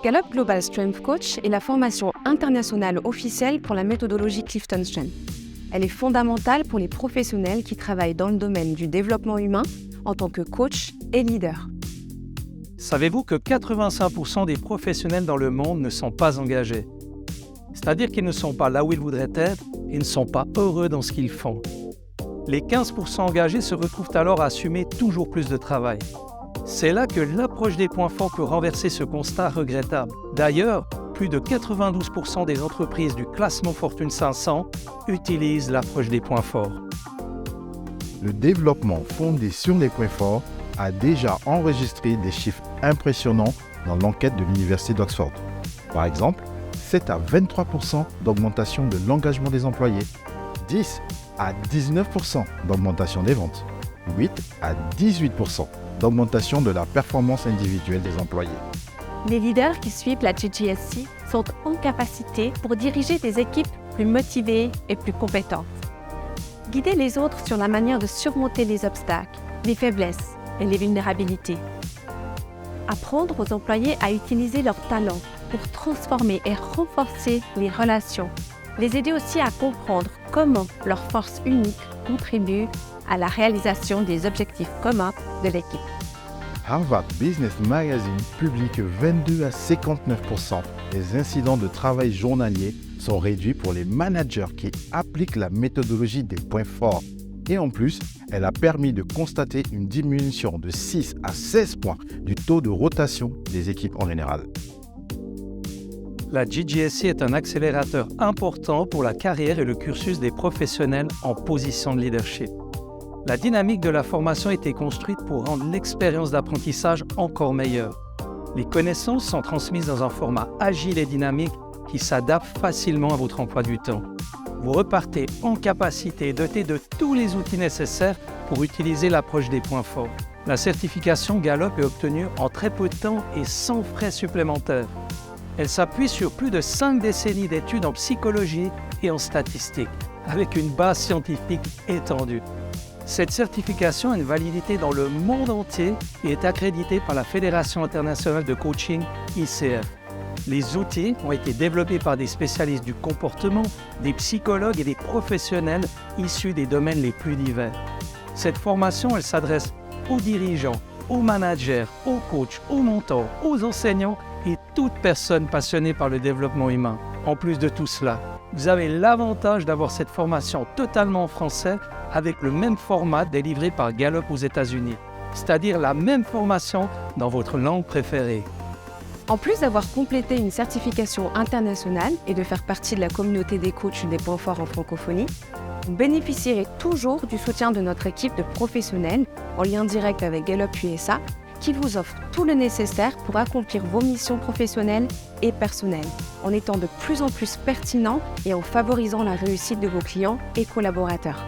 Gallup Global Strength Coach est la formation internationale officielle pour la méthodologie Clifton Strength. Elle est fondamentale pour les professionnels qui travaillent dans le domaine du développement humain en tant que coach et leader. Savez-vous que 85% des professionnels dans le monde ne sont pas engagés? C'est-à-dire qu'ils ne sont pas là où ils voudraient être et ne sont pas heureux dans ce qu'ils font. Les 15% engagés se retrouvent alors à assumer toujours plus de travail. C'est là que l'approche des points forts peut renverser ce constat regrettable. D'ailleurs, plus de 92% des entreprises du classement Fortune 500 utilisent l'approche des points forts. Le développement fondé sur les points forts a déjà enregistré des chiffres impressionnants dans l'enquête de l'Université d'Oxford. Par exemple, 7 à 23% d'augmentation de l'engagement des employés, 10 à 19% d'augmentation des ventes, 8 à 18% d'augmentation de la performance individuelle des employés. Les leaders qui suivent la GGSC sont en capacité pour diriger des équipes plus motivées et plus compétentes. Guider les autres sur la manière de surmonter les obstacles, les faiblesses et les vulnérabilités. Apprendre aux employés à utiliser leurs talents pour transformer et renforcer les relations. Les aider aussi à comprendre comment leur force unique contribue à la réalisation des objectifs communs de l'équipe. Harvard Business Magazine publie que 22 à 59% des incidents de travail journaliers sont réduits pour les managers qui appliquent la méthodologie des points forts. Et en plus, elle a permis de constater une diminution de 6 à 16 points du taux de rotation des équipes en général. La GGSC est un accélérateur important pour la carrière et le cursus des professionnels en position de leadership. La dynamique de la formation a été construite pour rendre l'expérience d'apprentissage encore meilleure. Les connaissances sont transmises dans un format agile et dynamique qui s'adapte facilement à votre emploi du temps. Vous repartez en capacité doté de tous les outils nécessaires pour utiliser l'approche des points forts. La certification Gallup est obtenue en très peu de temps et sans frais supplémentaires. Elle s'appuie sur plus de 5 décennies d'études en psychologie et en statistique, avec une base scientifique étendue. Cette certification a une validité dans le monde entier et est accréditée par la Fédération internationale de coaching, ICF. Les outils ont été développés par des spécialistes du comportement, des psychologues et des professionnels issus des domaines les plus divers. Cette formation, elle s'adresse aux dirigeants, aux managers, aux coachs, aux mentors, aux enseignants et toute personne passionnée par le développement humain. En plus de tout cela, vous avez l'avantage d'avoir cette formation totalement en français avec le même format délivré par Gallup aux États-Unis, c'est-à-dire la même formation dans votre langue préférée. En plus d'avoir complété une certification internationale et de faire partie de la communauté des coachs des points forts en francophonie, vous bénéficierez toujours du soutien de notre équipe de professionnels en lien direct avec Gallup USA qui vous offre tout le nécessaire pour accomplir vos missions professionnelles et personnelles, en étant de plus en plus pertinent et en favorisant la réussite de vos clients et collaborateurs.